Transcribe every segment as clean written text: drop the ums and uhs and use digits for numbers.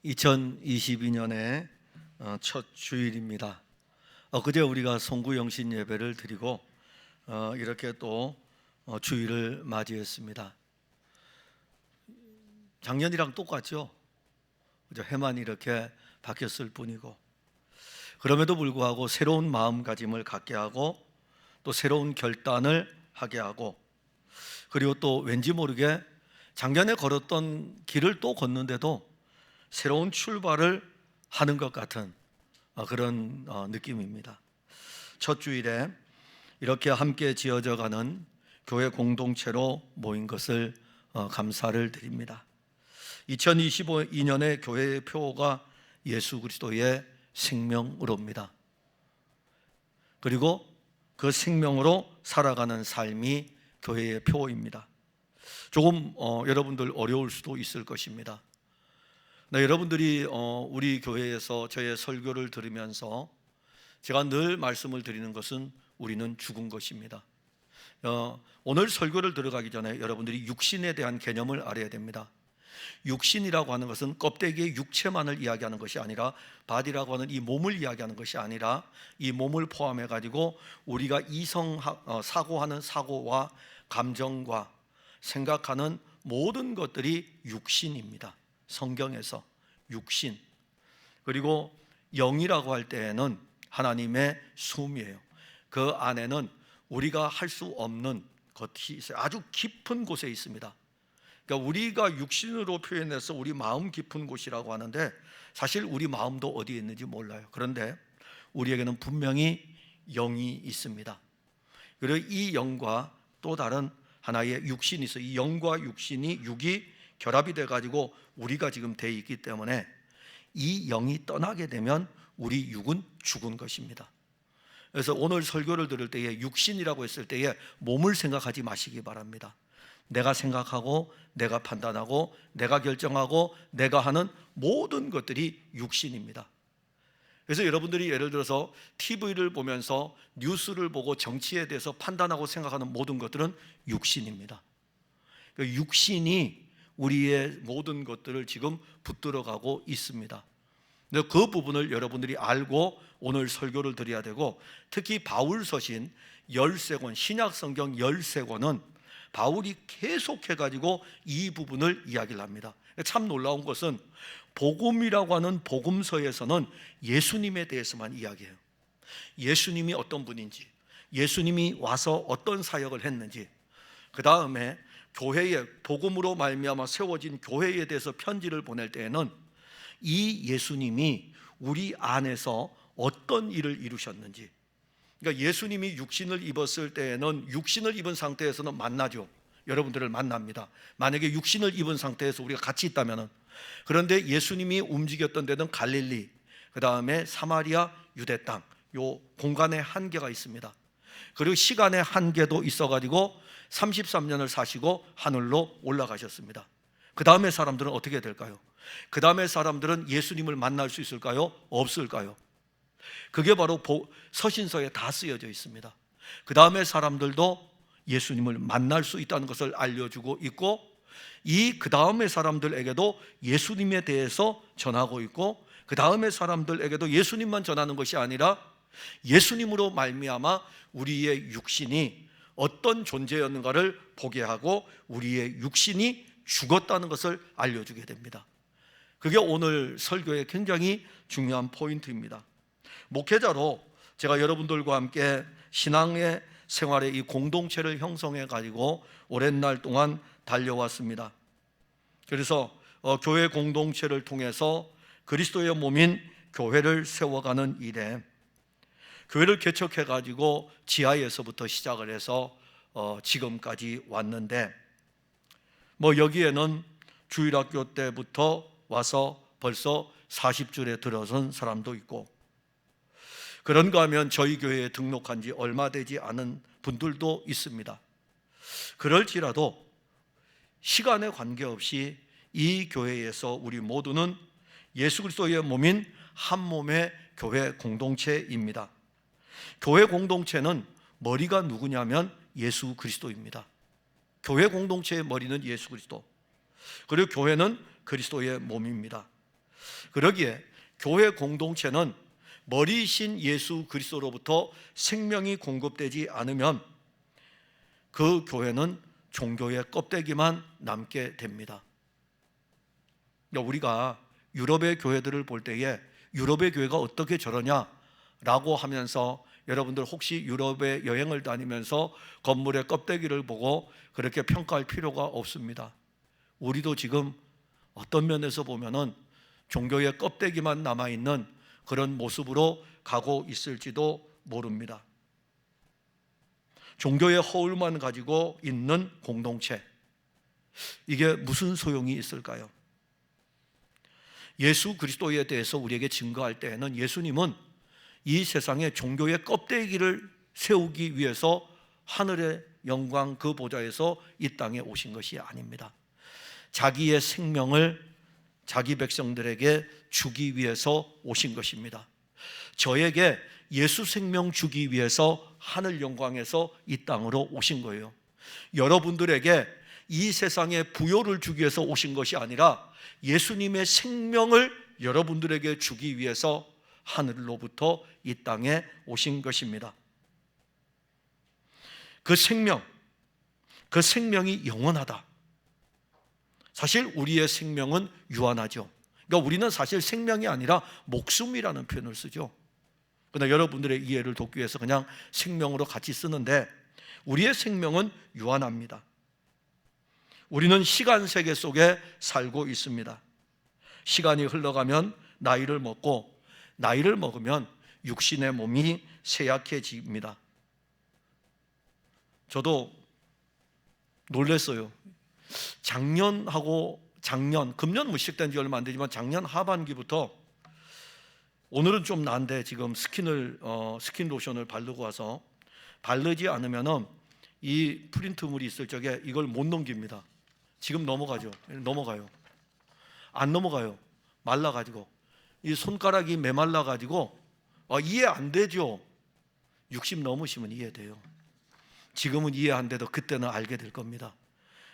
2022년의 첫 주일입니다. 그제 우리가 송구영신 예배를 드리고 이렇게 또 주일을 맞이했습니다. 작년이랑 똑같죠? 해만 이렇게 바뀌었을 뿐이고, 그럼에도 불구하고 새로운 마음가짐을 갖게 하고 또 새로운 결단을 하게 하고, 그리고 또 왠지 모르게 작년에 걸었던 길을 또 걷는데도 새로운 출발을 하는 것 같은 그런 느낌입니다. 첫 주일에 이렇게 함께 지어져가는 교회 공동체로 모인 것을 감사를 드립니다. 2022년의 교회의 표어가 예수 그리스도의 생명으로입니다. 그리고 그 생명으로 살아가는 삶이 교회의 표어입니다. 조금 여러분들 어려울 수도 있을 것입니다. 여러분들이 우리 교회에서 저의 설교를 들으면서 제가 늘 말씀을 드리는 것은 우리는 죽은 것입니다. 오늘 설교를 들어가기 전에 여러분들이 육신에 대한 개념을 알아야 됩니다. 육신이라고 하는 것은 껍데기의 육체만을 이야기하는 것이 아니라, 바디라고 하는 이 몸을 이야기하는 것이 아니라, 이 몸을 포함해 가지고 우리가 사고하는 사고와 감정과 생각하는 모든 것들이 육신입니다. 성경에서 육신, 그리고 영이라고 할 때에는 하나님의 숨이에요. 그 안에는 우리가 할 수 없는 것이 있어요. 아주 깊은 곳에 있습니다. 그러니까 우리가 육신으로 표현해서 우리 마음 깊은 곳이라고 하는데, 사실 우리 마음도 어디에 있는지 몰라요. 그런데 우리에게는 분명히 영이 있습니다. 그리고 이 영과 또 다른 하나의 육신이 있어요. 이 영과 육신이, 육이 결합이 돼가지고 우리가 지금 돼 있기 때문에, 이 영이 떠나게 되면 우리 육은 죽은 것입니다. 그래서 오늘 설교를 들을 때에 육신이라고 했을 때에 몸을 생각하지 마시기 바랍니다. 내가 생각하고 내가 판단하고 내가 결정하고 내가 하는 모든 것들이 육신입니다. 그래서 여러분들이 예를 들어서 TV를 보면서 뉴스를 보고 정치에 대해서 판단하고 생각하는 모든 것들은 육신입니다. 육신이 우리의 모든 것들을 지금 붙들어가고 있습니다. 그 부분을 여러분들이 알고 오늘 설교를 드려야 되고, 특히 바울 서신 13권, 신약 성경 13권은 바울이 계속해가지고 이 부분을 이야기를 합니다. 참 놀라운 것은 복음이라고 하는 복음서에서는 예수님에 대해서만 이야기해요. 예수님이 어떤 분인지, 예수님이 와서 어떤 사역을 했는지, 그 다음에 교회에 복음으로 말미암아 세워진 교회에 대해서 편지를 보낼 때에는 이 예수님이 우리 안에서 어떤 일을 이루셨는지, 그러니까 예수님이 육신을 입었을 때에는 육신을 입은 상태에서는 만나죠. 여러분들을 만납니다. 만약에 육신을 입은 상태에서 우리가 같이 있다면은. 그런데 예수님이 움직였던 데는 갈릴리, 그 다음에 사마리아, 유대 땅, 요 공간의 한계가 있습니다. 그리고 시간의 한계도 있어가지고 33년을 사시고 하늘로 올라가셨습니다. 그 다음에 사람들은 어떻게 될까요? 그 다음에 사람들은 예수님을 만날 수 있을까요? 없을까요? 그게 바로 서신서에 다 쓰여져 있습니다. 그 다음에 사람들도 예수님을 만날 수 있다는 것을 알려주고 있고, 이 그 다음에 사람들에게도 예수님에 대해서 전하고 있고, 그 다음에 사람들에게도 예수님만 전하는 것이 아니라 예수님으로 말미암아 우리의 육신이 어떤 존재였는가를 보게 하고 우리의 육신이 죽었다는 것을 알려주게 됩니다. 그게 오늘 설교의 굉장히 중요한 포인트입니다. 목회자로 제가 여러분들과 함께 신앙의 생활의 이 공동체를 형성해 가지고 오랜 날 동안 달려왔습니다. 그래서 교회 공동체를 통해서 그리스도의 몸인 교회를 세워가는 일에, 교회를 개척해 가지고 지하에서부터 시작을 해서 지금까지 왔는데, 여기에는 주일학교 때부터 와서 벌써 40줄에 들어선 사람도 있고, 그런가 하면 저희 교회에 등록한 지 얼마 되지 않은 분들도 있습니다. 그럴지라도 시간에 관계없이 이 교회에서 우리 모두는 예수 그리스도의 몸인 한 몸의 교회 공동체입니다. 교회 공동체는 머리가 누구냐면 예수 그리스도입니다. 교회 공동체의 머리는 예수 그리스도, 그리고 교회는 그리스도의 몸입니다. 그러기에 교회 공동체는 머리이신 예수 그리스도로부터 생명이 공급되지 않으면 그 교회는 종교의 껍데기만 남게 됩니다. 우리가 유럽의 교회들을 볼 때에 유럽의 교회가 어떻게 저러냐라고 하면서 여러분들 혹시 유럽에 여행을 다니면서 건물의 껍데기를 보고 그렇게 평가할 필요가 없습니다. 우리도 지금 어떤 면에서 보면은 종교의 껍데기만 남아있는 그런 모습으로 가고 있을지도 모릅니다. 종교의 허울만 가지고 있는 공동체, 이게 무슨 소용이 있을까요? 예수 그리스도에 대해서 우리에게 증거할 때에는 예수님은 이 세상에 종교의 껍데기를 세우기 위해서 하늘의 영광 그 보좌에서 이 땅에 오신 것이 아닙니다. 자기의 생명을 자기 백성들에게 주기 위해서 오신 것입니다. 저에게 예수 생명 주기 위해서 하늘 영광에서 이 땅으로 오신 거예요. 여러분들에게 이 세상에 부요를 주기 위해서 오신 것이 아니라 예수님의 생명을 여러분들에게 주기 위해서 하늘로부터 이 땅에 오신 것입니다. 그 생명이 영원하다. 사실 우리의 생명은 유한하죠. 그러니까 우리는 사실 생명이 아니라 목숨이라는 표현을 쓰죠. 그러나 여러분들의 이해를 돕기 위해서 그냥 생명으로 같이 쓰는데, 우리의 생명은 유한합니다. 우리는 시간 세계 속에 살고 있습니다. 시간이 흘러가면 나이를 먹고, 나이를 먹으면 육신의 몸이 쇠약해집니다. 저도 놀랐어요. 금년 무식된 지 얼마 안 되지만 작년 하반기부터, 오늘은 좀 나은데 지금 스킨 로션을 바르고 와서 바르지 않으면은 이 프린트물이 있을 적에 이걸 못 넘깁니다. 지금 넘어가요. 안 넘어가요. 말라가지고 이 손가락이 메말라가지고 이해 안 되죠. 60 넘으시면 이해돼요. 지금은 이해 안 돼도 그때는 알게 될 겁니다.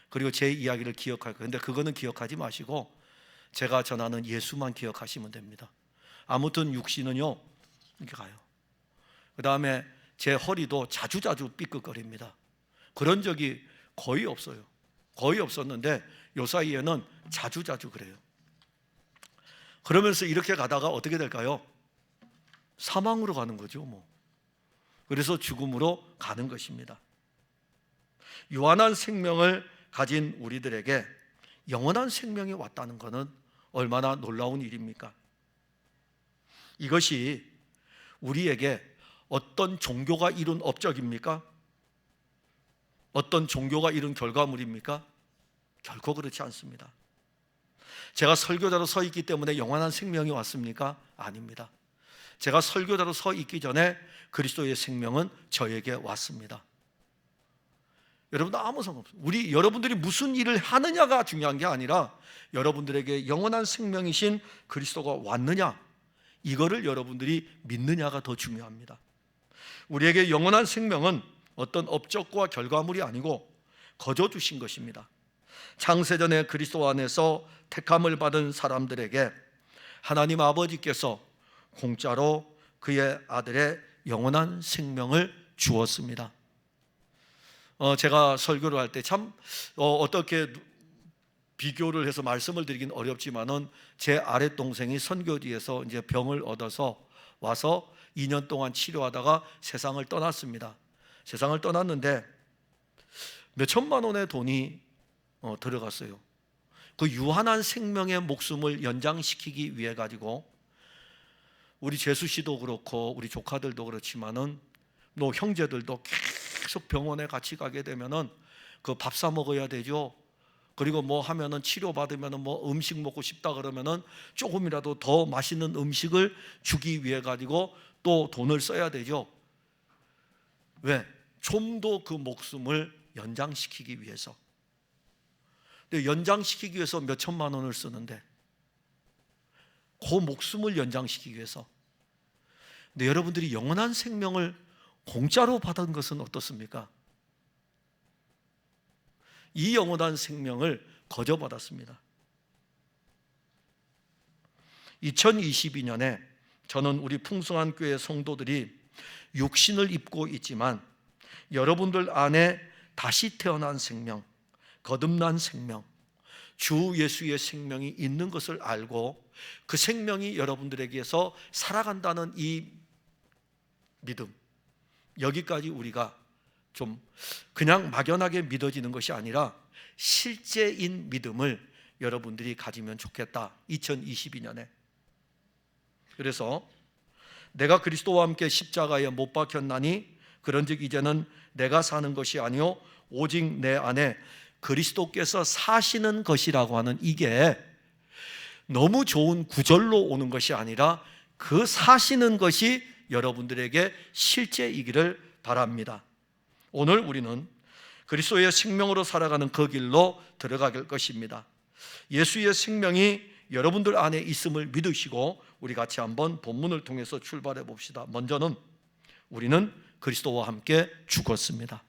그리고 제 이야기를 기억할 거예요. 근데 그거는 기억하지 마시고 제가 전하는 예수만 기억하시면 됩니다. 아무튼 육신은요 이렇게 가요. 그 다음에 제 허리도 자주자주 삐끗거립니다. 그런 적이 거의 없어요. 거의 없었는데 요 사이에는 자주자주 그래요. 그러면서 이렇게 가다가 어떻게 될까요? 사망으로 가는 거죠 뭐. 그래서 죽음으로 가는 것입니다. 유한한 생명을 가진 우리들에게 영원한 생명이 왔다는 것은 얼마나 놀라운 일입니까? 이것이 우리에게 어떤 종교가 이룬 업적입니까? 어떤 종교가 이룬 결과물입니까? 결코 그렇지 않습니다. 제가 설교자로 서 있기 때문에 영원한 생명이 왔습니까? 아닙니다. 제가 설교자로 서 있기 전에 그리스도의 생명은 저에게 왔습니다. 여러분 아무 상관없어요. 여러분들이 무슨 일을 하느냐가 중요한 게 아니라 여러분들에게 영원한 생명이신 그리스도가 왔느냐, 이거를 여러분들이 믿느냐가 더 중요합니다. 우리에게 영원한 생명은 어떤 업적과 결과물이 아니고 거저 주신 것입니다. 창세전에 그리스도 안에서 택함을 받은 사람들에게 하나님 아버지께서 공짜로 그의 아들의 영원한 생명을 주었습니다. 제가 설교를 할 때 참 어떻게 비교를 해서 말씀을 드리긴 어렵지만은 제 아랫 동생이 선교지에서 이제 병을 얻어서 와서 2년 동안 치료하다가 세상을 떠났습니다. 세상을 떠났는데 몇 천만 원의 돈이 들어갔어요. 그 유한한 생명의 목숨을 연장시키기 위해 가지고 우리 재수 씨도 그렇고 우리 조카들도 그렇지만은 또 형제들도 계속 병원에 같이 가게 되면은 그 밥 사 먹어야 되죠. 그리고 뭐 하면은 치료 받으면은 뭐 음식 먹고 싶다 그러면은 조금이라도 더 맛있는 음식을 주기 위해 가지고 또 돈을 써야 되죠. 왜? 좀 더 그 목숨을 연장시키기 위해서. 근데 연장시키기 위해서 몇 천만 원을 쓰는데 그 목숨을 연장시키기 위해서. 근데 여러분들이 영원한 생명을 공짜로 받은 것은 어떻습니까? 이 영원한 생명을 거저 받았습니다. 2022년에 저는 우리 풍성한 교회 성도들이 육신을 입고 있지만 여러분들 안에 다시 태어난 생명, 거듭난 생명, 주 예수의 생명이 있는 것을 알고 그 생명이 여러분들에게서 살아간다는 이 믿음, 여기까지 우리가 좀 그냥 막연하게 믿어지는 것이 아니라 실제인 믿음을 여러분들이 가지면 좋겠다, 2022년에. 그래서 내가 그리스도와 함께 십자가에 못 박혔나니 그런즉 이제는 내가 사는 것이 아니요 오직 내 안에 그리스도께서 사시는 것이라고 하는, 이게 너무 좋은 구절로 오는 것이 아니라 그 사시는 것이 여러분들에게 실제이기를 바랍니다. 오늘 우리는 그리스도의 생명으로 살아가는 그 길로 들어갈 것입니다. 예수의 생명이 여러분들 안에 있음을 믿으시고 우리 같이 한번 본문을 통해서 출발해 봅시다. 먼저는 우리는 그리스도와 함께 죽었습니다.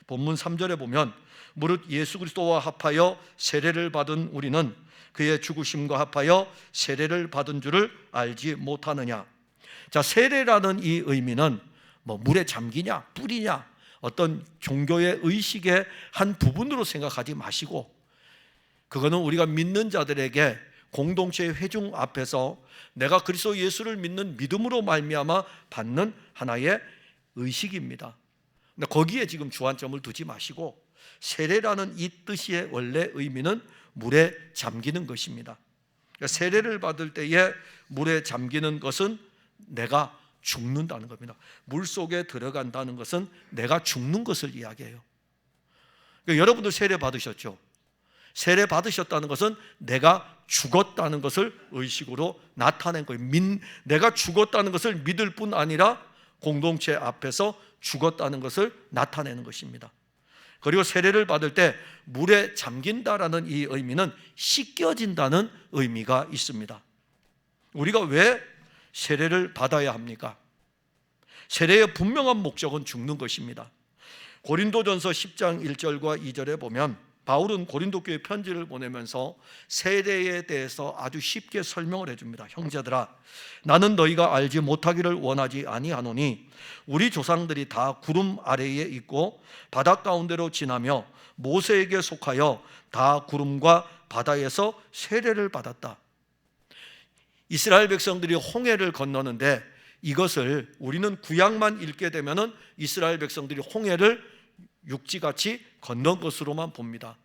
본문 3절에 보면 무릇 예수 그리스도와 합하여 세례를 받은 우리는 그의 죽으심과 합하여 세례를 받은 줄을 알지 못하느냐. 자, 세례라는 이 의미는 뭐 물에 잠기냐 뿌리냐 어떤 종교의 의식의 한 부분으로 생각하지 마시고, 그거는 우리가 믿는 자들에게 공동체의 회중 앞에서 내가 그리스도 예수를 믿는 믿음으로 말미암아 받는 하나의 의식입니다. 근데 거기에 지금 주안점을 두지 마시고 세례라는 이 뜻의 원래 의미는 물에 잠기는 것입니다. 그러니까 세례를 받을 때에 물에 잠기는 것은 내가 죽는다는 겁니다. 물 속에 들어간다는 것은 내가 죽는 것을 이야기해요. 그러니까 여러분들 세례 받으셨죠? 세례 받으셨다는 것은 내가 죽었다는 것을 의식으로 나타낸 거예요. 내가 죽었다는 것을 믿을 뿐 아니라 공동체 앞에서 죽었다는 것을 나타내는 것입니다. 그리고 세례를 받을 때 물에 잠긴다라는 이 의미는 씻겨진다는 의미가 있습니다. 우리가 왜 세례를 받아야 합니까? 세례의 분명한 목적은 죽는 것입니다. 고린도전서 10장 1절과 2절에 보면 바울은 고린도 교회 편지를 보내면서 세례에 대해서 아주 쉽게 설명을 해줍니다. 형제들아, 나는 너희가 알지 못하기를 원하지 아니하노니 우리 조상들이 다 구름 아래에 있고 바다 가운데로 지나며 모세에게 속하여 다 구름과 바다에서 세례를 받았다. 이스라엘 백성들이 홍해를 건너는데 이것을 우리는 구약만 읽게 되면은 이스라엘 백성들이 홍해를 육지같이 건넌 것으로만 봅니다.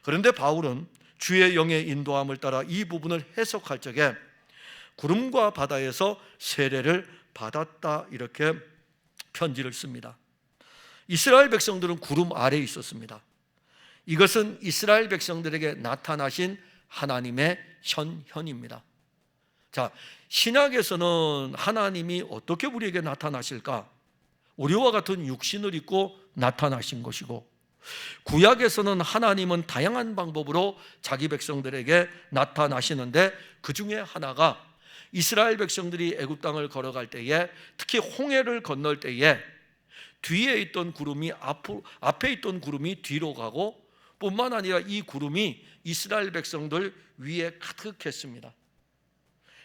그런데 바울은 주의 영의 인도함을 따라 이 부분을 해석할 적에 구름과 바다에서 세례를 받았다 이렇게 편지를 씁니다. 이스라엘 백성들은 구름 아래에 있었습니다. 이것은 이스라엘 백성들에게 나타나신 하나님의 현현입니다. 자, 신약에서는 하나님이 어떻게 우리에게 나타나실까? 우리와 같은 육신을 입고 나타나신 것이고, 구약에서는 하나님은 다양한 방법으로 자기 백성들에게 나타나시는데 그 중에 하나가 이스라엘 백성들이 애굽 땅을 걸어갈 때에, 특히 홍해를 건널 때에 뒤에 있던 구름이 앞에 있던 구름이 뒤로 가고, 뿐만 아니라 이 구름이 이스라엘 백성들 위에 가득했습니다.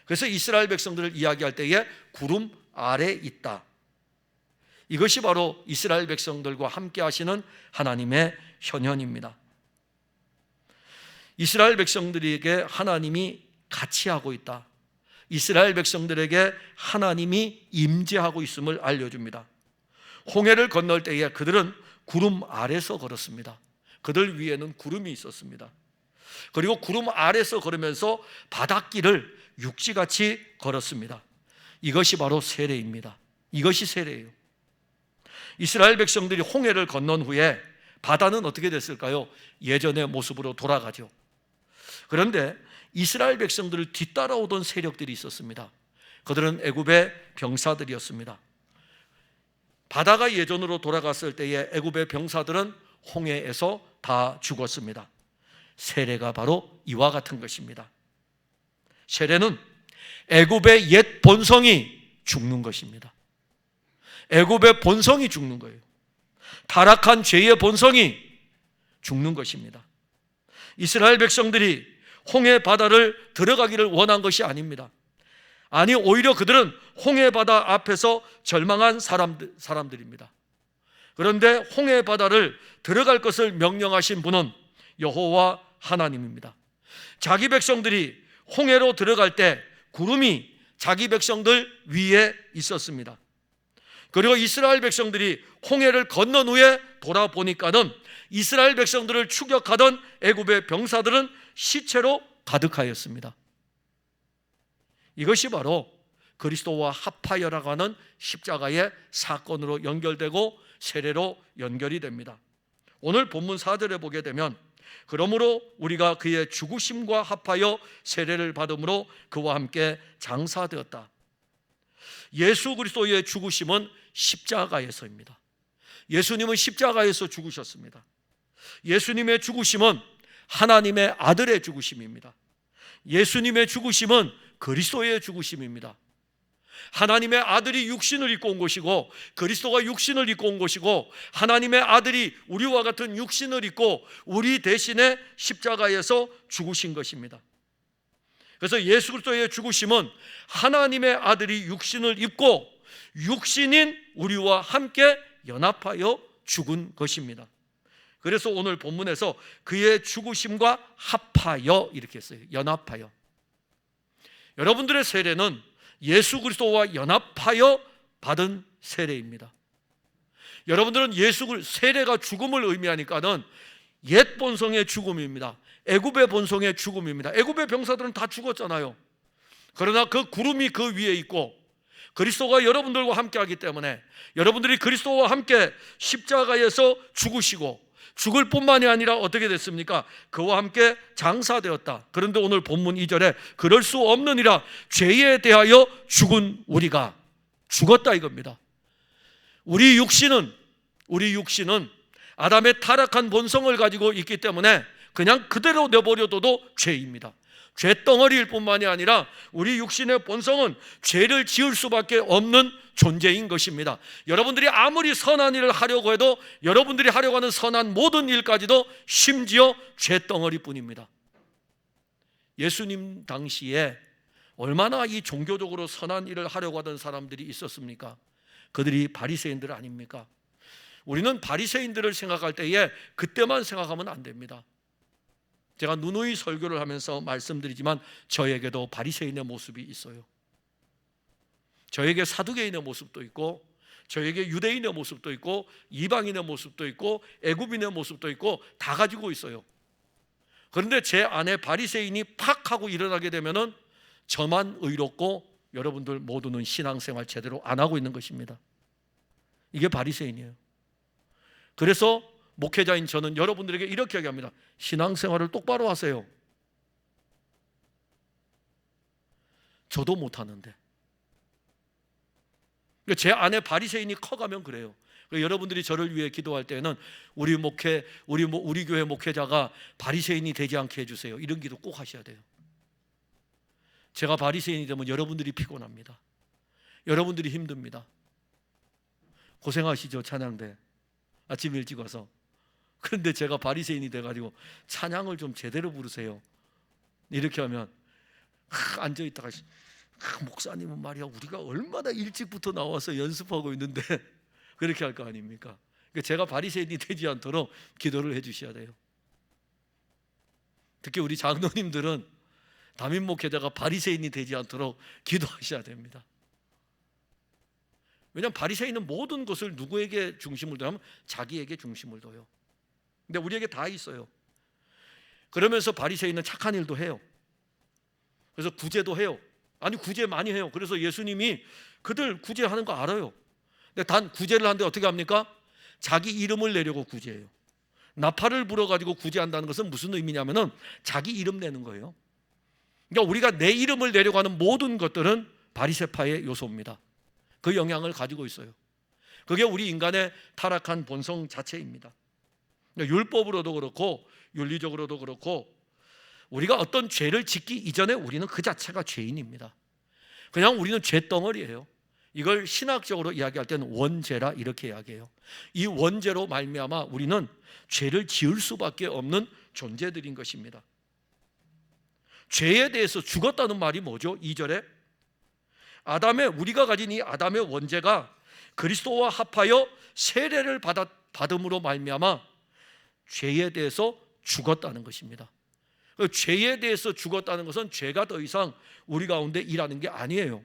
그래서 이스라엘 백성들을 이야기할 때에 구름 아래 있다. 이것이 바로 이스라엘 백성들과 함께 하시는 하나님의 현현입니다. 이스라엘 백성들에게 하나님이 같이 하고 있다. 이스라엘 백성들에게 하나님이 임재하고 있음을 알려줍니다. 홍해를 건널 때에 그들은 구름 아래서 걸었습니다. 그들 위에는 구름이 있었습니다. 그리고 구름 아래서 걸으면서 바닷길을 육지같이 걸었습니다. 이것이 바로 세례입니다. 이것이 세례예요. 이스라엘 백성들이 홍해를 건넌 후에 바다는 어떻게 됐을까요? 예전의 모습으로 돌아가죠. 그런데 이스라엘 백성들을 뒤따라오던 세력들이 있었습니다. 그들은 애굽의 병사들이었습니다. 바다가 예전으로 돌아갔을 때에 애굽의 병사들은 홍해에서 다 죽었습니다. 세례가 바로 이와 같은 것입니다. 세례는 애굽의 옛 본성이 죽는 것입니다. 애굽의 본성이 죽는 거예요. 타락한 죄의 본성이 죽는 것입니다. 이스라엘 백성들이 홍해 바다를 들어가기를 원한 것이 아닙니다. 아니, 오히려 그들은 홍해 바다 앞에서 절망한 사람들입니다. 그런데 홍해 바다를 들어갈 것을 명령하신 분은 여호와 하나님입니다. 자기 백성들이 홍해로 들어갈 때 구름이 자기 백성들 위에 있었습니다. 그리고 이스라엘 백성들이 홍해를 건넌 후에 돌아보니까는 이스라엘 백성들을 추격하던 애굽의 병사들은 시체로 가득하였습니다. 이것이 바로 그리스도와 합하여라고 하는 십자가의 사건으로 연결되고 세례로 연결이 됩니다. 오늘 본문 4절에 보게 되면 그러므로 우리가 그의 죽으심과 합하여 세례를 받음으로 그와 함께 장사되었다. 예수 그리스도의 죽으심은 십자가에서입니다. 예수님은 십자가에서 죽으셨습니다. 예수님의 죽으심은 하나님의 아들의 죽으심입니다. 예수님의 죽으심은 그리스도의 죽으심입니다. 하나님의 아들이 육신을 입고 온 것이고 그리스도가 육신을 입고 온 것이고 하나님의 아들이 우리와 같은 육신을 입고 우리 대신에 십자가에서 죽으신 것입니다. 그래서 예수 그리스도의 죽으심은 하나님의 아들이 육신을 입고 육신인 우리와 함께 연합하여 죽은 것입니다. 그래서 오늘 본문에서 그의 죽으심과 합하여 이렇게 했어요. 연합하여. 여러분들의 세례는 예수 그리스도와 연합하여 받은 세례입니다. 여러분들은 세례가 죽음을 의미하니까는 옛 본성의 죽음입니다. 애굽의 본성의 죽음입니다. 애굽의 병사들은 다 죽었잖아요. 그러나 그 구름이 그 위에 있고 그리스도가 여러분들과 함께 하기 때문에 여러분들이 그리스도와 함께 십자가에서 죽으시고 죽을 뿐만이 아니라 어떻게 됐습니까? 그와 함께 장사되었다. 그런데 오늘 본문 2절에 그럴 수 없느니라 죄에 대하여 죽은 우리가 죽었다 이겁니다. 우리 육신은 아담의 타락한 본성을 가지고 있기 때문에 그냥 그대로 내버려둬도 죄입니다. 죄덩어리일 뿐만이 아니라 우리 육신의 본성은 죄를 지을 수밖에 없는 존재인 것입니다. 여러분들이 아무리 선한 일을 하려고 해도 여러분들이 하려고 하는 선한 모든 일까지도 심지어 죄덩어리 뿐입니다. 예수님 당시에 얼마나 이 종교적으로 선한 일을 하려고 하던 사람들이 있었습니까? 그들이 바리새인들 아닙니까? 우리는 바리새인들을 생각할 때에 그때만 생각하면 안 됩니다. 제가 누누이 설교를 하면서 말씀드리지만 저에게도 바리새인의 모습이 있어요. 저에게 사두개인의 모습도 있고 저에게 유대인의 모습도 있고 이방인의 모습도 있고 애굽인의 모습도 있고 다 가지고 있어요. 그런데 제 안에 바리새인이 팍 하고 일어나게 되면은 저만 의롭고 여러분들 모두는 신앙생활 제대로 안 하고 있는 것입니다. 이게 바리새인이에요. 그래서 목회자인 저는 여러분들에게 이렇게 얘기합니다. 신앙생활을 똑바로 하세요. 저도 못하는데. 제 안에 바리새인이 커가면 그래요. 여러분들이 저를 위해 기도할 때는 우리 교회 목회자가 바리새인이 되지 않게 해주세요. 이런 기도 꼭 하셔야 돼요. 제가 바리새인이 되면 여러분들이 피곤합니다. 여러분들이 힘듭니다. 고생하시죠, 찬양대. 아침 일찍 와서. 그런데 제가 바리새인이 돼가지고 찬양을 좀 제대로 부르세요. 이렇게 하면 앉아있다가 목사님은 말이야 우리가 얼마나 일찍부터 나와서 연습하고 있는데 그렇게 할 거 아닙니까? 그러니까 제가 바리새인이 되지 않도록 기도를 해주셔야 돼요. 특히 우리 장로님들은 담임 목회자가 바리새인이 되지 않도록 기도하셔야 됩니다. 왜냐하면 바리새인은 모든 것을 누구에게 중심을 둬하면 자기에게 중심을 둬요. 근데 우리에게 다 있어요. 그러면서 바리새인은 착한 일도 해요. 그래서 구제도 해요. 아니 구제 많이 해요. 그래서 예수님이 그들 구제하는 거 알아요. 근데 단 구제를 하는데 어떻게 합니까? 자기 이름을 내려고 구제해요. 나팔을 불어가지고 구제한다는 것은 무슨 의미냐면은 자기 이름 내는 거예요. 그러니까 우리가 내 이름을 내려고 하는 모든 것들은 바리새파의 요소입니다. 그 영향을 가지고 있어요. 그게 우리 인간의 타락한 본성 자체입니다. 율법으로도 그렇고 윤리적으로도 그렇고 우리가 어떤 죄를 짓기 이전에 우리는 그 자체가 죄인입니다. 그냥 우리는 죄덩어리예요. 이걸 신학적으로 이야기할 때는 원죄라 이렇게 이야기해요. 이 원죄로 말미암아 우리는 죄를 지을 수밖에 없는 존재들인 것입니다. 죄에 대해서 죽었다는 말이 뭐죠? 2절에 우리가 가진 이 아담의 원죄가 그리스도와 합하여 세례를 받음으로 말미암아 죄에 대해서 죽었다는 것입니다. 죄에 대해서 죽었다는 것은 죄가 더 이상 우리 가운데 일하는 게 아니에요.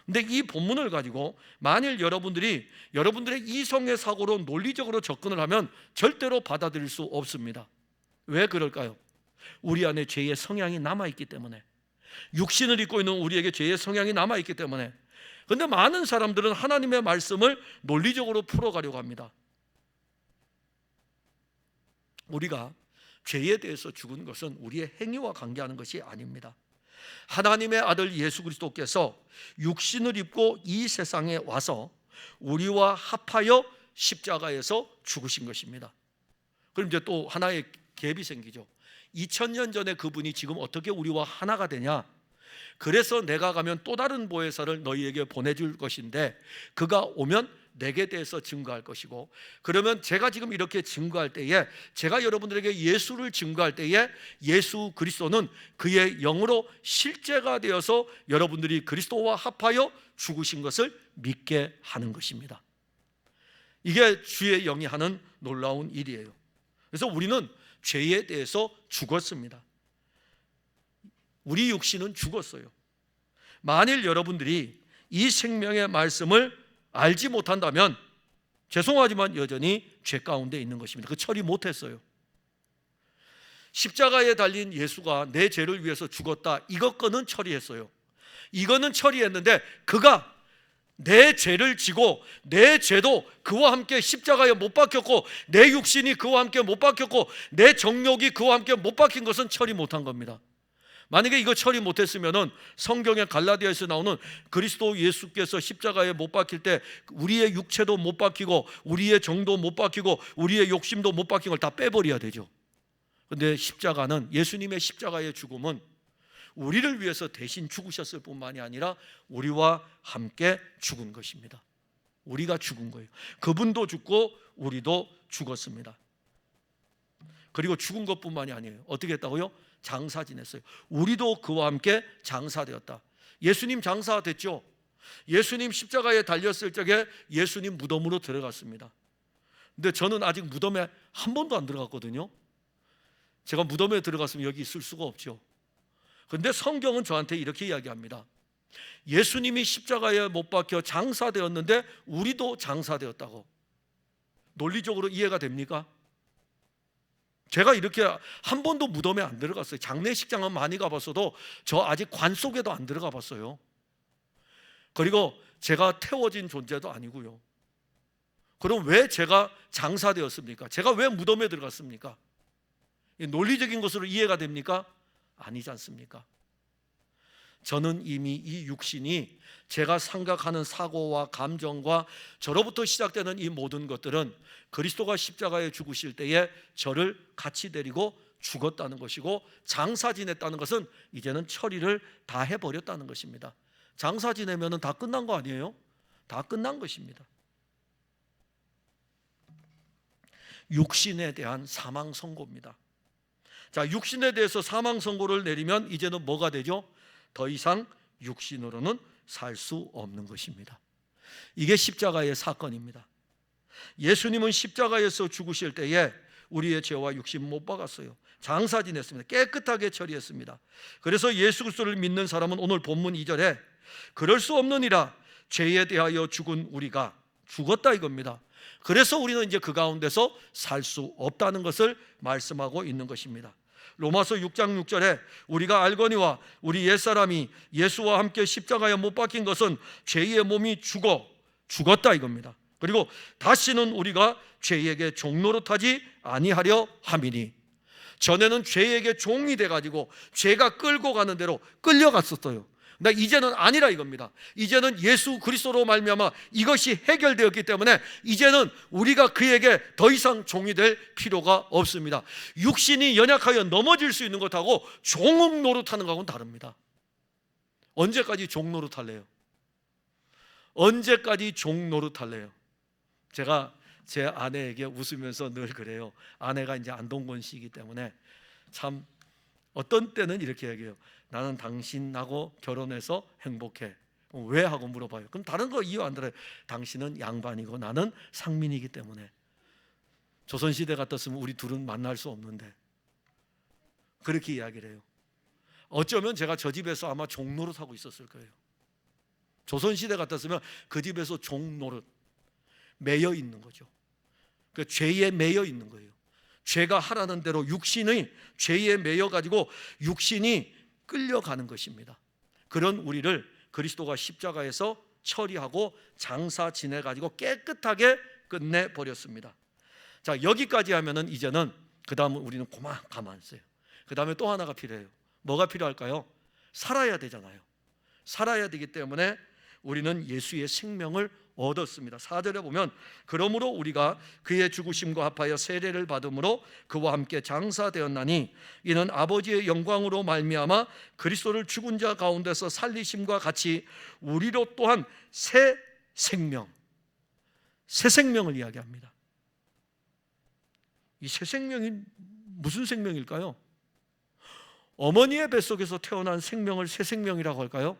근데 이 본문을 가지고 만일 여러분들의 이성의 사고로 논리적으로 접근을 하면 절대로 받아들일 수 없습니다. 왜 그럴까요? 우리 안에 죄의 성향이 남아있기 때문에, 육신을 입고 있는 우리에게 죄의 성향이 남아있기 때문에. 그런데 많은 사람들은 하나님의 말씀을 논리적으로 풀어가려고 합니다. 우리가 죄에 대해서 죽은 것은 우리의 행위와 관계하는 것이 아닙니다. 하나님의 아들 예수 그리스도께서 육신을 입고 이 세상에 와서 우리와 합하여 십자가에서 죽으신 것입니다. 그럼 이제 또 하나의 갭이 생기죠. 2000년 전에 그분이 지금 어떻게 우리와 하나가 되냐? 그래서 내가 가면 또 다른 보혜사를 너희에게 보내줄 것인데 그가 오면 내게 대해서 증거할 것이고, 그러면 제가 지금 이렇게 증거할 때에, 제가 여러분들에게 예수를 증거할 때에 예수 그리스도는 그의 영으로 실제가 되어서 여러분들이 그리스도와 합하여 죽으신 것을 믿게 하는 것입니다. 이게 주의 영이 하는 놀라운 일이에요. 그래서 우리는 죄에 대해서 죽었습니다. 우리 육신은 죽었어요. 만일 여러분들이 이 생명의 말씀을 알지 못한다면 죄송하지만 여전히 죄 가운데 있는 것입니다. 그 처리 못했어요. 십자가에 달린 예수가 내 죄를 위해서 죽었다, 이것거는 처리했어요. 이거는 처리했는데 그가 내 죄를 지고 내 죄도 그와 함께 십자가에 못 박혔고 내 육신이 그와 함께 못 박혔고 내 정욕이 그와 함께 못 박힌 것은 처리 못한 겁니다. 만약에 이거 처리 못했으면은 성경의 갈라디아에서 나오는 그리스도 예수께서 십자가에 못 박힐 때 우리의 육체도 못 박히고 우리의 정도 못 박히고 우리의 욕심도 못 박힌 걸 다 빼버려야 되죠. 그런데 십자가는, 예수님의 십자가의 죽음은 우리를 위해서 대신 죽으셨을 뿐만이 아니라 우리와 함께 죽은 것입니다. 우리가 죽은 거예요. 그분도 죽고 우리도 죽었습니다. 그리고 죽은 것뿐만이 아니에요. 어떻게 했다고요? 장사 지냈어요. 우리도 그와 함께 장사되었다. 예수님 장사됐죠. 예수님 십자가에 달렸을 적에 예수님 무덤으로 들어갔습니다. 근데 저는 아직 무덤에 한 번도 안 들어갔거든요. 제가 무덤에 들어갔으면 여기 있을 수가 없죠. 그런데 성경은 저한테 이렇게 이야기합니다. 예수님이 십자가에 못 박혀 장사되었는데 우리도 장사되었다고. 논리적으로 이해가 됩니까? 제가 이렇게 한 번도 무덤에 안 들어갔어요. 장례식장은 많이 가봤어도 저 아직 관 속에도 안 들어가 봤어요. 그리고 제가 태워진 존재도 아니고요. 그럼 왜 제가 장사되었습니까? 제가 왜 무덤에 들어갔습니까? 논리적인 것으로 이해가 됩니까? 아니지 않습니까? 저는 이미 이 육신이 제가 생각하는 사고와 감정과 저로부터 시작되는 이 모든 것들은 그리스도가 십자가에 죽으실 때에 저를 같이 데리고 죽었다는 것이고, 장사 지냈다는 것은 이제는 처리를 다 해버렸다는 것입니다. 장사 지내면 다 끝난 거 아니에요? 다 끝난 것입니다. 육신에 대한 사망 선고입니다. 자, 육신에 대해서 사망 선고를 내리면 이제는 뭐가 되죠? 더 이상 육신으로는 살 수 없는 것입니다. 이게 십자가의 사건입니다. 예수님은 십자가에서 죽으실 때에 우리의 죄와 육신 못 박았어요. 장사 지냈습니다. 깨끗하게 처리했습니다. 그래서 예수 그리스도를 믿는 사람은 오늘 본문 2절에 그럴 수 없느니라 죄에 대하여 죽은 우리가 죽었다 이겁니다. 그래서 우리는 이제 그 가운데서 살 수 없다는 것을 말씀하고 있는 것입니다. 로마서 6장 6절에 우리가 알거니와 우리 옛사람이 예수와 함께 십자가에 못 박힌 것은 죄의 몸이 죽었다 이겁니다. 그리고 다시는 우리가 죄에게 종노릇하지 아니하려 함이니, 전에는 죄에게 종이 돼가지고 죄가 끌고 가는 대로 끌려갔었어요. 근데 이제는 아니라 이겁니다. 이제는 예수 그리스도로 말미암아 이것이 해결되었기 때문에 이제는 우리가 그에게 더 이상 종이 될 필요가 없습니다. 육신이 연약하여 넘어질 수 있는 것하고 종 노릇하는 것하고는 다릅니다. 언제까지 종 노릇할래요? 언제까지 종 노릇할래요? 제가 제 아내에게 웃으면서 늘 그래요. 아내가 이제 안동건 씨이기 때문에 참 어떤 때는 이렇게 얘기해요. 나는 당신하고 결혼해서 행복해. 왜? 하고 물어봐요. 그럼 다른 거 이유 안 들어요. 당신은 양반이고 나는 상민이기 때문에. 조선시대 같았으면 우리 둘은 만날 수 없는데. 그렇게 이야기를 해요. 어쩌면 제가 저 집에서 아마 종노릇 하고 있었을 거예요. 조선시대 같았으면 그 집에서 종노릇 매여 있는 거죠. 그 죄에 매여 있는 거예요. 죄가 하라는 대로 육신의 죄에 매여 가지고 육신이 끌려가는 것입니다. 그런 우리를 그리스도가 십자가에서 처리하고 장사 지내 가지고 깨끗하게 끝내 버렸습니다. 자, 여기까지 하면은 이제는 그 다음은 우리는 가만 있어요. 그 다음에 또 하나가 필요해요. 뭐가 필요할까요? 살아야 되잖아요. 살아야 되기 때문에 우리는 예수의 생명을 얻었습니다. 4절에 보면 그러므로 우리가 그의 죽으심과 합하여 세례를 받음으로 그와 함께 장사되었나니 이는 아버지의 영광으로 말미암아 그리스도를 죽은 자 가운데서 살리심과 같이 우리로 또한 새 생명을 이야기합니다. 이 새 생명이 무슨 생명일까요? 어머니의 뱃속에서 태어난 생명을 새 생명이라고 할까요?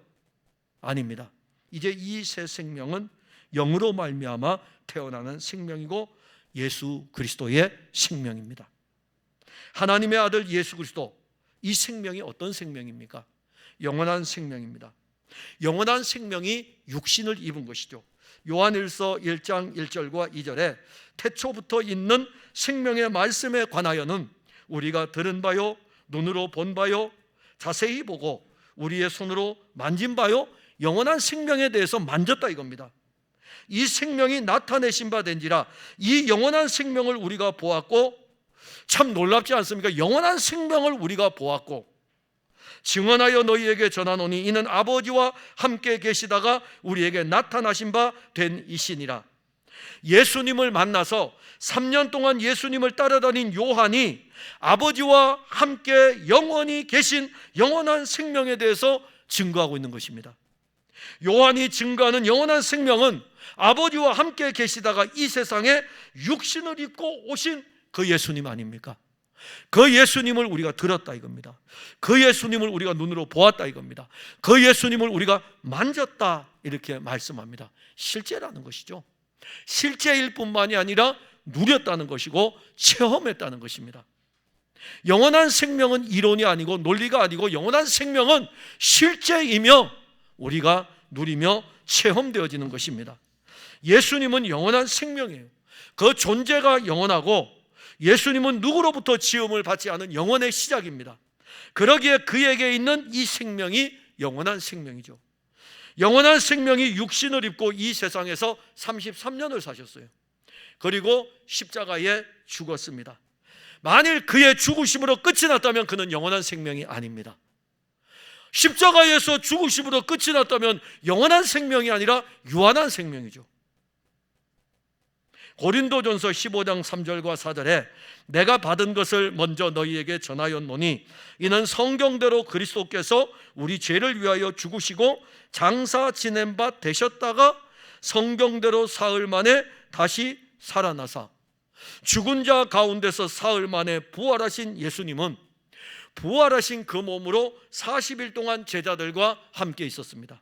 아닙니다. 이제 이 새 생명은 영으로 말미암아 태어나는 생명이고 예수 그리스도의 생명입니다. 하나님의 아들 예수 그리스도, 이 생명이 어떤 생명입니까? 영원한 생명입니다. 영원한 생명이 육신을 입은 것이죠. 요한일서 1장 1절과 2절에 태초부터 있는 생명의 말씀에 관하여는 우리가 들은 바요 눈으로 본 바요 자세히 보고 우리의 손으로 만진 바요 영원한 생명에 대해서 만졌다 이겁니다. 이 생명이 나타내신 바 된지라. 이 영원한 생명을 우리가 보았고, 참 놀랍지 않습니까? 영원한 생명을 우리가 보았고 증언하여 너희에게 전하노니 이는 아버지와 함께 계시다가 우리에게 나타나신 바 된 이시니라. 예수님을 만나서 3년 동안 예수님을 따라다닌 요한이 아버지와 함께 영원히 계신 영원한 생명에 대해서 증거하고 있는 것입니다. 요한이 증거하는 영원한 생명은 아버지와 함께 계시다가 이 세상에 육신을 입고 오신 그 예수님 아닙니까? 그 예수님을 우리가 들었다 이겁니다. 그 예수님을 우리가 눈으로 보았다 이겁니다. 그 예수님을 우리가 만졌다 이렇게 말씀합니다. 실제라는 것이죠. 실제일 뿐만이 아니라 누렸다는 것이고 체험했다는 것입니다. 영원한 생명은 이론이 아니고 논리가 아니고 영원한 생명은 실제이며 우리가 누리며 체험되어지는 것입니다. 예수님은 영원한 생명이에요. 그 존재가 영원하고 예수님은 누구로부터 지음을 받지 않은 영원의 시작입니다. 그러기에 그에게 있는 이 생명이 영원한 생명이죠. 영원한 생명이 육신을 입고 이 세상에서 33년을 사셨어요. 그리고 십자가에 죽었습니다. 만일 그의 죽으심으로 끝이 났다면 그는 영원한 생명이 아닙니다. 십자가에서 죽으심으로 끝이 났다면 영원한 생명이 아니라 유한한 생명이죠. 고린도전서 15장 3절과 4절에 내가 받은 것을 먼저 너희에게 전하였노니 이는 성경대로 그리스도께서 우리 죄를 위하여 죽으시고 장사 지낸 바 되셨다가 성경대로 사흘 만에 다시 살아나사 죽은 자 가운데서 사흘 만에 부활하신 예수님은 부활하신 그 몸으로 40일 동안 제자들과 함께 있었습니다.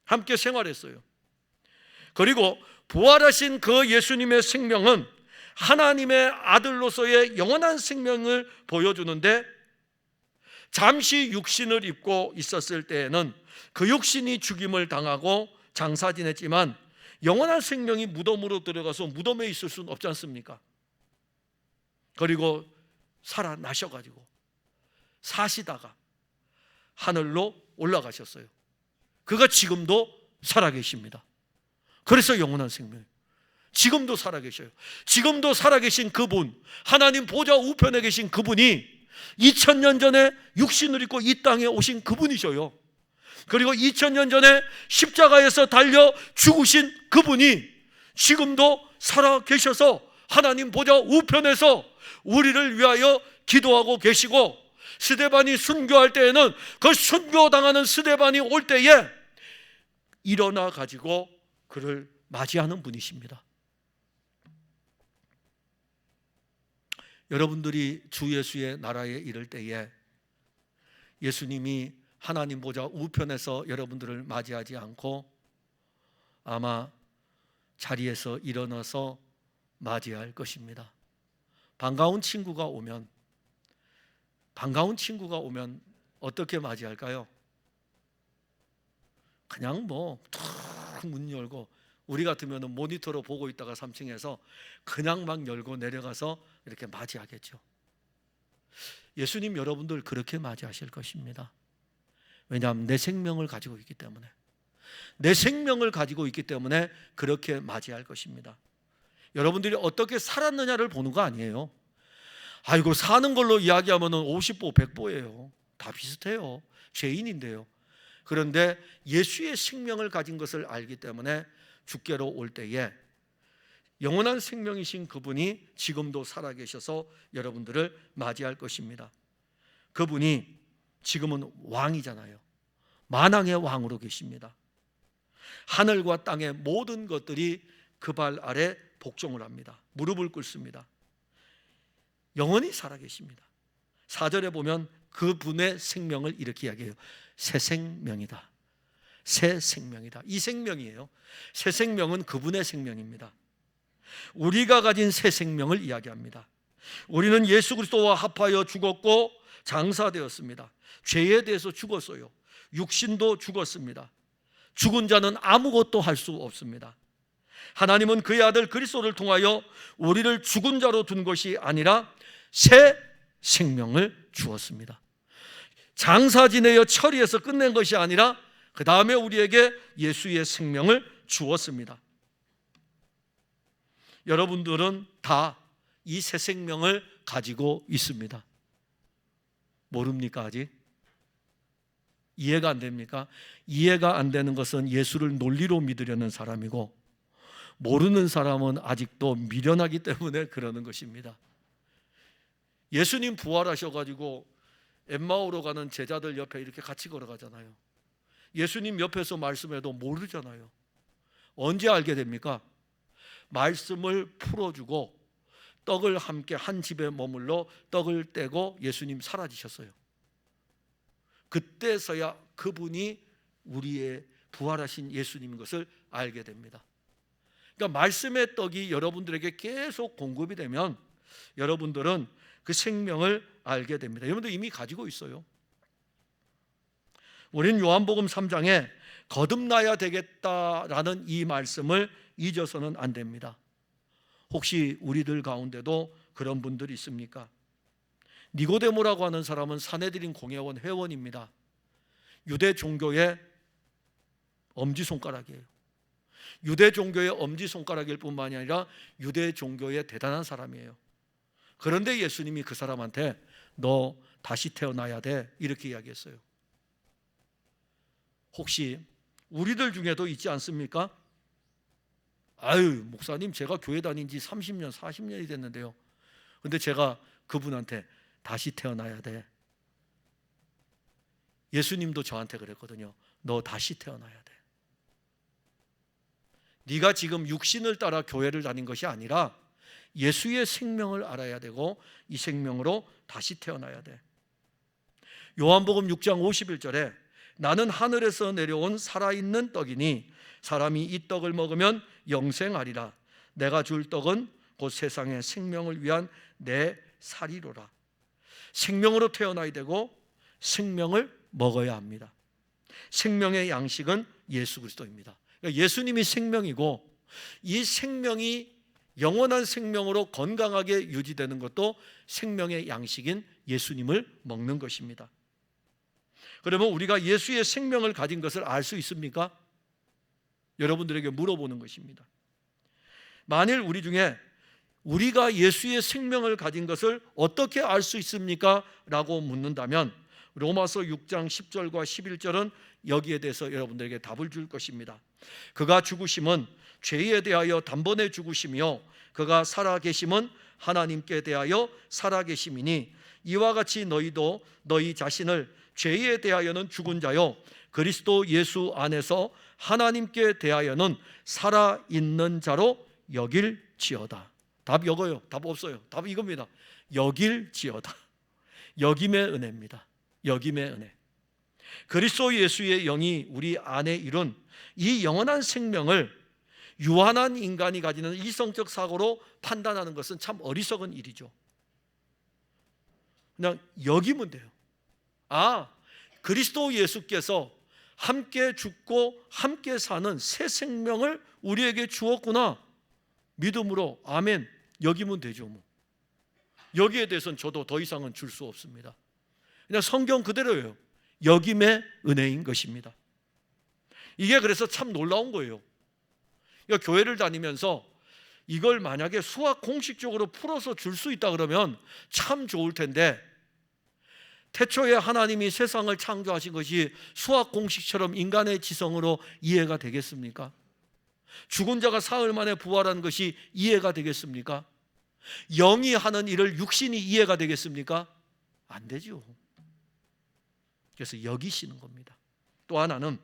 함께 생활했어요. 그리고 부활하신 그 예수님의 생명은 하나님의 아들로서의 영원한 생명을 보여주는데 잠시 육신을 입고 있었을 때에는 그 육신이 죽임을 당하고 장사 지냈지만 영원한 생명이 무덤으로 들어가서 무덤에 있을 수는 없지 않습니까? 그리고 살아나셔가지고 사시다가 하늘로 올라가셨어요. 그가 지금도 살아계십니다. 그래서 영원한 생명, 지금도 살아계셔요. 지금도 살아계신 그분, 하나님 보좌 우편에 계신 그분이 2000년 전에 육신을 입고 이 땅에 오신 그분이셔요. 그리고 2000년 전에 십자가에서 달려 죽으신 그분이 지금도 살아계셔서 하나님 보좌 우편에서 우리를 위하여 기도하고 계시고, 스데반이 순교할 때에는 그 순교당하는 스데반이 올 때에 일어나 가지고 그를 맞이하는 분이십니다. 여러분들이 주 예수의 나라에 이를 때에 예수님이 하나님 보좌 우편에서 여러분들을 맞이하지 않고 아마 자리에서 일어나서 맞이할 것입니다. 반가운 친구가 오면 어떻게 맞이할까요? 그냥 탁 문 열고, 우리 같으면 모니터로 보고 있다가 3층에서 그냥 막 열고 내려가서 이렇게 맞이하겠죠. 예수님 여러분들 그렇게 맞이하실 것입니다. 왜냐하면 내 생명을 가지고 있기 때문에, 그렇게 맞이할 것입니다. 여러분들이 어떻게 살았느냐를 보는 거 아니에요. 아이고, 사는 걸로 이야기하면 50보 100보예요. 다 비슷해요. 죄인인데요. 그런데 예수의 생명을 가진 것을 알기 때문에 주께로 올 때에 영원한 생명이신 그분이 지금도 살아계셔서 여러분들을 맞이할 것입니다. 그분이 지금은 왕이잖아요. 만왕의 왕으로 계십니다. 하늘과 땅의 모든 것들이 그 발 아래 복종을 합니다. 무릎을 꿇습니다. 영원히 살아계십니다. 4절에 보면 그분의 생명을 이렇게 이야기해요. 새 생명이다. 새 생명이다. 이 생명이에요. 새 생명은 그분의 생명입니다. 우리가 가진 새 생명을 이야기합니다. 우리는 예수 그리스도와 합하여 죽었고 장사되었습니다. 죄에 대해서 죽었어요. 육신도 죽었습니다. 죽은 자는 아무것도 할 수 없습니다. 하나님은 그의 아들 그리스도를 통하여 우리를 죽은 자로 둔 것이 아니라 새 생명을 주었습니다. 장사 지내어 처리해서 끝낸 것이 아니라 그 다음에 우리에게 예수의 생명을 주었습니다. 여러분들은 다 이 새 생명을 가지고 있습니다. 모릅니까? 아직? 이해가 안 됩니까? 이해가 안 되는 것은 예수를 논리로 믿으려는 사람이고, 모르는 사람은 아직도 미련하기 때문에 그러는 것입니다. 예수님 부활하셔가지고 엠마오로 가는 제자들 옆에 이렇게 같이 걸어가잖아요. 예수님 옆에서 말씀해도 모르잖아요. 언제 알게 됩니까? 말씀을 풀어주고 떡을 함께 한 집에 머물러 떡을 떼고 예수님 사라지셨어요. 그때서야 그분이 우리의 부활하신 예수님인 것을 알게 됩니다. 그러니까 말씀의 떡이 여러분들에게 계속 공급이 되면 여러분들은 그 생명을 알게 됩니다. 여러분들 이미 가지고 있어요. 우리는 요한복음 3장에 거듭나야 되겠다라는 이 말씀을 잊어서는 안 됩니다. 혹시 우리들 가운데도 그런 분들이 있습니까? 니고데모라고 하는 사람은 산헤드린 공회원 회원입니다. 유대 종교의 엄지손가락이에요. 유대 종교의 엄지손가락일 뿐만이 아니라 유대 종교의 대단한 사람이에요. 그런데 예수님이 그 사람한테 너 다시 태어나야 돼 이렇게 이야기했어요. 혹시 우리들 중에도 있지 않습니까? 아유, 목사님 제가 교회 다닌 지 30년 40년이 됐는데요, 근데 제가 그분한테 다시 태어나야 돼. 예수님도 저한테 그랬거든요. 너 다시 태어나야 돼. 네가 지금 육신을 따라 교회를 다닌 것이 아니라 예수의 생명을 알아야 되고 이 생명으로 다시 태어나야 돼. 요한복음 6장 51절에 나는 하늘에서 내려온 살아있는 떡이니 사람이 이 떡을 먹으면 영생하리라. 내가 줄 떡은 곧 세상의 생명을 위한 내 살이로라. 생명으로 태어나야 되고 생명을 먹어야 합니다. 생명의 양식은 예수 그리스도입니다. 그러니까 예수님이 생명이고 이 생명이 영원한 생명으로 건강하게 유지되는 것도 생명의 양식인 예수님을 먹는 것입니다. 그러면 우리가 예수의 생명을 가진 것을 알 수 있습니까? 여러분들에게 물어보는 것입니다. 만일 우리 중에 우리가 예수의 생명을 가진 것을 어떻게 알 수 있습니까? 라고 묻는다면 로마서 6장 10절과 11절은 여기에 대해서 여러분들에게 답을 줄 것입니다. 그가 죽으심은 죄에 대하여 단번에 죽으시며 그가 살아계심은 하나님께 대하여 살아계심이니 이와 같이 너희도 너희 자신을 죄에 대하여는 죽은 자요 그리스도 예수 안에서 하나님께 대하여는 살아있는 자로 여길지어다. 답 이거요. 답 없어요. 답 이겁니다. 여길지어다. 여김의 은혜입니다. 여김의 은혜. 그리스도 예수의 영이 우리 안에 이룬 이 영원한 생명을 유한한 인간이 가지는 이성적 사고로 판단하는 것은 참 어리석은 일이죠. 그냥 여기면 돼요. 그리스도 예수께서 함께 죽고 함께 사는 새 생명을 우리에게 주었구나. 믿음으로 아멘 여기면 되죠. 여기에 대해서는 저도 더 이상은 줄 수 없습니다. 그냥 성경 그대로예요. 여김의 은혜인 것입니다. 이게 그래서 참 놀라운 거예요. 그러니까 교회를 다니면서 이걸 만약에 수학 공식적으로 풀어서 줄 수 있다 그러면 참 좋을 텐데, 태초에 하나님이 세상을 창조하신 것이 수학 공식처럼 인간의 지성으로 이해가 되겠습니까? 죽은 자가 사흘 만에 부활한 것이 이해가 되겠습니까? 영이 하는 일을 육신이 이해가 되겠습니까? 안 되죠. 그래서 여기시는 겁니다. 또 하나는,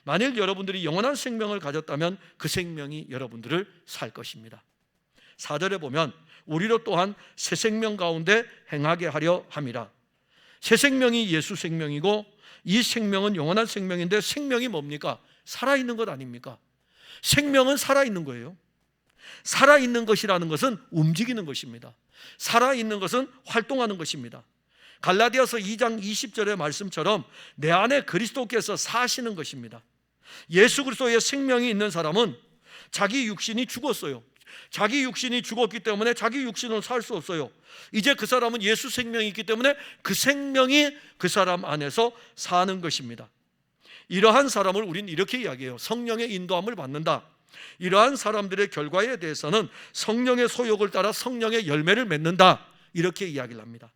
만일 여러분들이 영원한 생명을 가졌다면 그 생명이 여러분들을 살 것입니다. 4절에 보면 우리로 또한 새 생명 가운데 행하게 하려 함이라. 새 생명이 예수 생명이고 이 생명은 영원한 생명인데, 생명이 뭡니까? 살아있는 것 아닙니까? 생명은 살아있는 거예요. 살아있는 것이라는 것은 움직이는 것입니다. 살아있는 것은 활동하는 것입니다. 갈라디아서 2장 20절의 말씀처럼 내 안에 그리스도께서 사시는 것입니다. 예수 그리스도의 생명이 있는 사람은 자기 육신이 죽었어요. 자기 육신이 죽었기 때문에 자기 육신으로 살 수 없어요. 이제 그 사람은 예수 생명이 있기 때문에 그 생명이 그 사람 안에서 사는 것입니다. 이러한 사람을 우리는 이렇게 이야기해요. 성령의 인도함을 받는다. 이러한 사람들의 결과에 대해서는 성령의 소욕을 따라 성령의 열매를 맺는다, 이렇게 이야기를 합니다.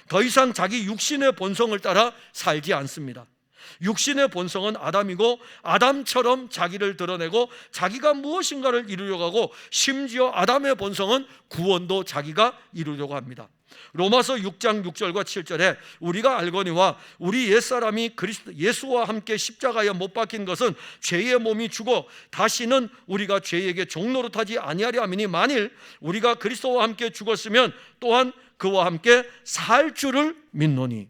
더 이상 자기 육신의 본성을 따라 살지 않습니다. 육신의 본성은 아담이고 아담처럼 자기를 드러내고 자기가 무엇인가를 이루려고 하고, 심지어 아담의 본성은 구원도 자기가 이루려고 합니다. 로마서 6장 6절과 7절에 우리가 알거니와 우리 옛사람이 그리스도 예수와 함께 십자가에 못 박힌 것은 죄의 몸이 죽어 다시는 우리가 죄에게 종노릇하지 아니하려 함이니, 만일 우리가 그리스도와 함께 죽었으면 또한 그와 함께 살 줄을 믿노니.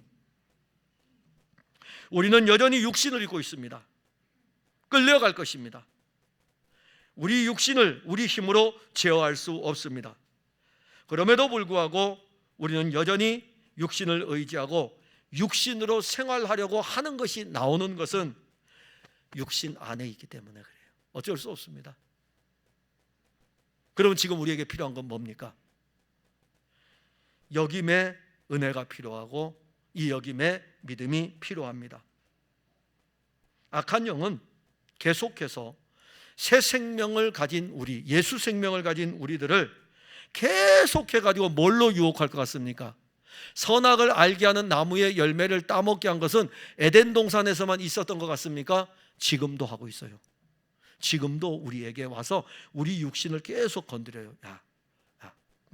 우리는 여전히 육신을 입고 있습니다. 끌려갈 것입니다. 우리 육신을 우리 힘으로 제어할 수 없습니다. 그럼에도 불구하고 우리는 여전히 육신을 의지하고 육신으로 생활하려고 하는 것이 나오는 것은 육신 안에 있기 때문에 그래요. 어쩔 수 없습니다. 그럼 지금 우리에게 필요한 건 뭡니까? 여김의 은혜가 필요하고 이 여김의 믿음이 필요합니다. 악한 영은 계속해서 새 생명을 가진 우리, 예수 생명을 가진 우리들을 계속해가지고 뭘로 유혹할 것 같습니까? 선악을 알게 하는 나무의 열매를 따먹게 한 것은 에덴 동산에서만 있었던 것 같습니까? 지금도 하고 있어요. 지금도 우리에게 와서 우리 육신을 계속 건드려요. 야,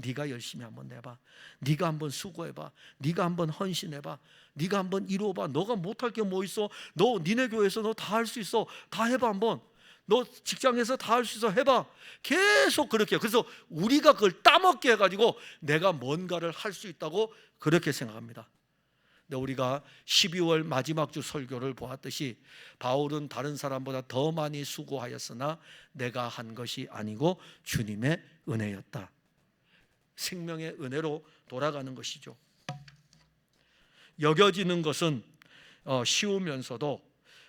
네가 열심히 한번 내봐. 네가 한번 수고해봐. 네가 한번 헌신해봐. 네가 한번 이루어봐. 너가 못할 게 뭐 있어? 너 니네 교회에서 너 다 할 수 있어. 다 해봐 한번. 너 직장에서 다 할 수 있어. 해봐. 계속 그렇게. 그래서 우리가 그걸 따먹게 해가지고 내가 뭔가를 할 수 있다고 그렇게 생각합니다. 근데 우리가 12월 마지막 주 설교를 보았듯이 바울은 다른 사람보다 더 많이 수고하였으나 내가 한 것이 아니고 주님의 은혜였다. 생명의 은혜로 돌아가는 것이죠. 여겨지는 것은 쉬우면서도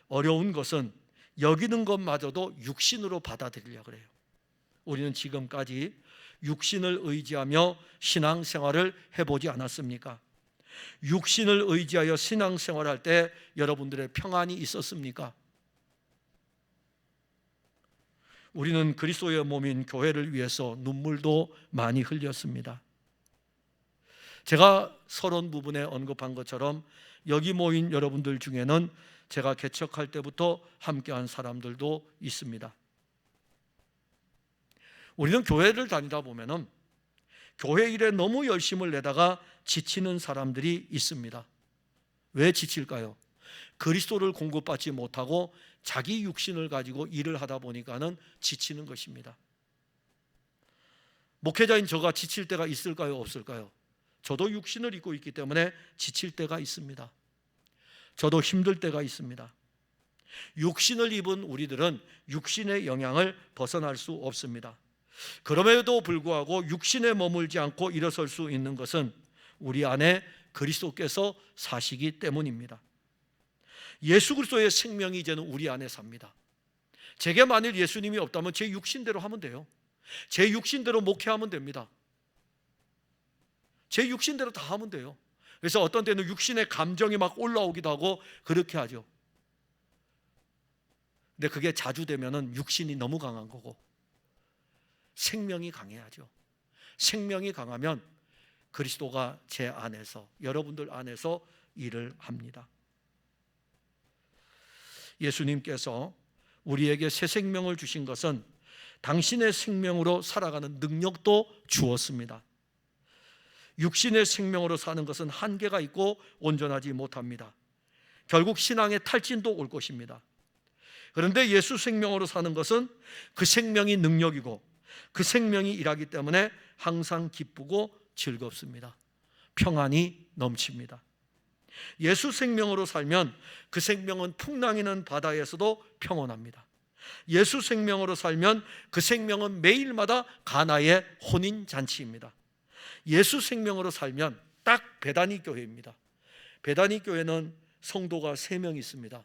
어려운 것은 여기는 것마저도 육신으로 받아들이려고 그래요. 우리는 지금까지 육신을 의지하며 신앙생활을 해보지 않았습니까? 육신을 의지하여 신앙생활할 때 여러분들의 평안이 있었습니까? 우리는 그리스도의 몸인 교회를 위해서 눈물도 많이 흘렸습니다. 제가 서론 부분에 언급한 것처럼 여기 모인 여러분들 중에는 제가 개척할 때부터 함께한 사람들도 있습니다. 우리는 교회를 다니다 보면은 교회 일에 너무 열심을 내다가 지치는 사람들이 있습니다. 왜 지칠까요? 그리스도를 공급받지 못하고 자기 육신을 가지고 일을 하다 보니까는 지치는 것입니다. 목회자인 저가 지칠 때가 있을까요? 없을까요? 저도 육신을 입고 있기 때문에 지칠 때가 있습니다. 저도 힘들 때가 있습니다. 육신을 입은 우리들은 육신의 영향을 벗어날 수 없습니다. 그럼에도 불구하고 육신에 머물지 않고 일어설 수 있는 것은 우리 안에 그리스도께서 사시기 때문입니다. 예수 그리스도의 생명이 이제는 우리 안에 삽니다. 제게 만일 예수님이 없다면 제 육신대로 하면 돼요. 제 육신대로 목회하면 됩니다. 제 육신대로 다 하면 돼요. 그래서 어떤 때는 육신의 감정이 막 올라오기도 하고 그렇게 하죠. 근데 그게 자주 되면은 육신이 너무 강한 거고, 생명이 강해야죠. 생명이 강하면 그리스도가 제 안에서, 여러분들 안에서 일을 합니다. 예수님께서 우리에게 새 생명을 주신 것은 당신의 생명으로 살아가는 능력도 주었습니다. 육신의 생명으로 사는 것은 한계가 있고 온전하지 못합니다. 결국 신앙의 탈진도 올 것입니다. 그런데 예수 생명으로 사는 것은 그 생명이 능력이고 그 생명이 일하기 때문에 항상 기쁘고 즐겁습니다. 평안이 넘칩니다. 예수 생명으로 살면 그 생명은 풍랑이는 바다에서도 평온합니다. 예수 생명으로 살면 그 생명은 매일마다 가나의 혼인잔치입니다. 예수 생명으로 살면 딱 베다니 교회입니다. 베다니 교회는 성도가 3명 있습니다.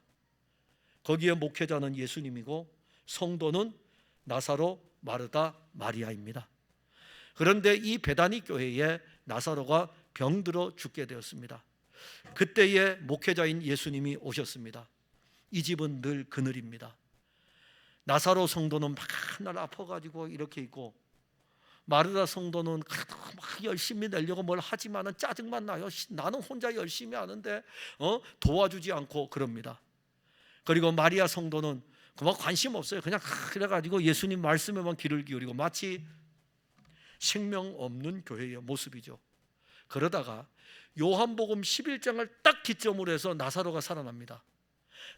거기에 목회자는 예수님이고 성도는 나사로, 마르다, 마리아입니다. 그런데 이 베다니 교회에 나사로가 병들어 죽게 되었습니다. 그때에 목회자인 예수님이 오셨습니다. 이 집은 늘 그늘입니다. 나사로 성도는 맨날 아파가지고 이렇게 있고, 마르다 성도는 막 열심히 내려고 뭘 하지만은 짜증만 나요. 나는 혼자 열심히 하는데 도와주지 않고 그럽니다. 그리고 마리아 성도는 그만 관심 없어요. 그냥 그래가지고 예수님 말씀에만 귀를 기울이고, 마치 생명 없는 교회의 모습이죠. 그러다가 요한복음 11장을 딱 기점으로 해서 나사로가 살아납니다.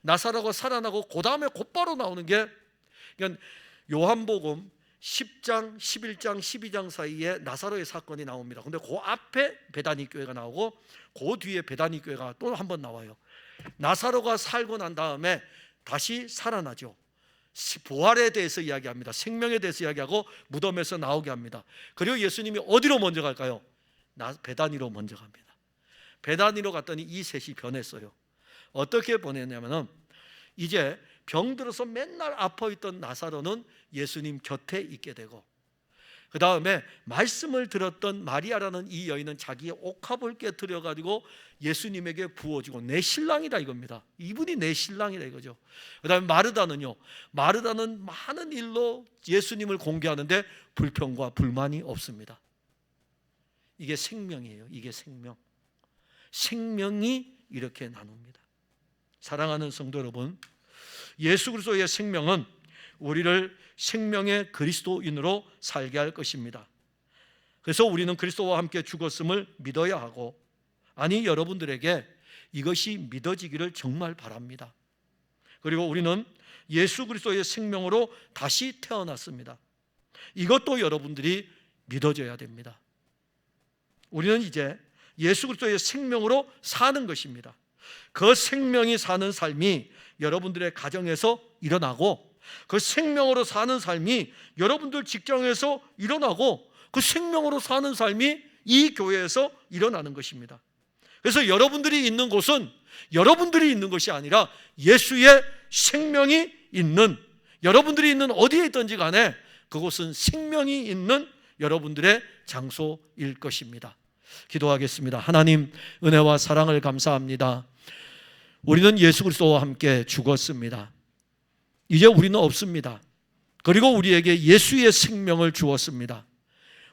나사로가 살아나고 그 다음에 곧바로 나오는 게, 그러니까 요한복음 10장, 11장, 12장 사이에 나사로의 사건이 나옵니다. 근데 그 앞에 베다니 교회가 나오고 그 뒤에 베다니 교회가 또 한 번 나와요. 나사로가 살고 난 다음에 다시 살아나죠. 부활에 대해서 이야기합니다. 생명에 대해서 이야기하고 무덤에서 나오게 합니다. 그리고 예수님이 어디로 먼저 갈까요? 베다니로 먼저 갑니다. 베다니로 갔더니 이 셋이 변했어요. 어떻게 변했냐면은, 이제 병들어서 맨날 아파있던 나사로는 예수님 곁에 있게 되고, 그 다음에 말씀을 들었던 마리아라는 이 여인은 자기의 옥합을 깨트려가지고 예수님에게 부어주고, 내 신랑이다 이겁니다. 이분이 내 신랑이다 이거죠. 그 다음에 마르다는요, 마르다는 많은 일로 예수님을 공개하는데 불평과 불만이 없습니다. 이게 생명이에요. 이게 생명. 생명이 이렇게 나눕니다. 사랑하는 성도 여러분, 예수 그리스도의 생명은 우리를 생명의 그리스도인으로 살게 할 것입니다. 그래서 우리는 그리스도와 함께 죽었음을 믿어야 하고, 아니 여러분들에게 이것이 믿어지기를 정말 바랍니다. 그리고 우리는 예수 그리스도의 생명으로 다시 태어났습니다. 이것도 여러분들이 믿어져야 됩니다. 우리는 이제 예수 그리스도의 생명으로 사는 것입니다. 그 생명이 사는 삶이 여러분들의 가정에서 일어나고, 그 생명으로 사는 삶이 여러분들 직장에서 일어나고, 그 생명으로 사는 삶이 이 교회에서 일어나는 것입니다. 그래서 여러분들이 있는 곳은 여러분들이 있는 것이 아니라 예수의 생명이 있는, 여러분들이 있는 어디에 있든지 간에 그곳은 생명이 있는 여러분들의 장소일 것입니다. 기도하겠습니다. 하나님, 은혜와 사랑을 감사합니다. 우리는 예수 그리스도와 함께 죽었습니다. 이제 우리는 없습니다. 그리고 우리에게 예수의 생명을 주었습니다.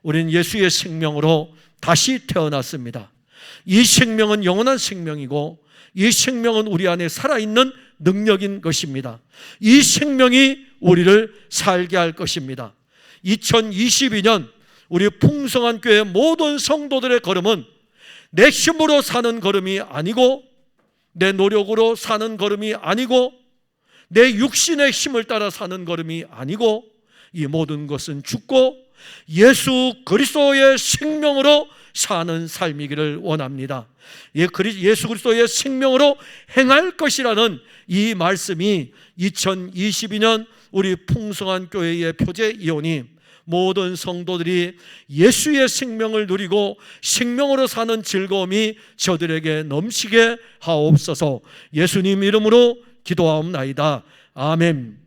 우리는 예수의 생명으로 다시 태어났습니다. 이 생명은 영원한 생명이고, 이 생명은 우리 안에 살아있는 능력인 것입니다. 이 생명이 우리를 살게 할 것입니다. 2022년 우리 풍성한 교회 모든 성도들의 걸음은 내 힘으로 사는 걸음이 아니고, 내 노력으로 사는 걸음이 아니고, 내 육신의 힘을 따라 사는 걸음이 아니고, 이 모든 것은 죽고 예수 그리스도의 생명으로 사는 삶이기를 원합니다. 예수 그리스도의 생명으로 행할 것이라는 이 말씀이 2022년 우리 풍성한 교회의 표제이오니 모든 성도들이 예수의 생명을 누리고 생명으로 사는 즐거움이 저들에게 넘치게 하옵소서. 예수님 이름으로 기도하옵나이다. 아멘.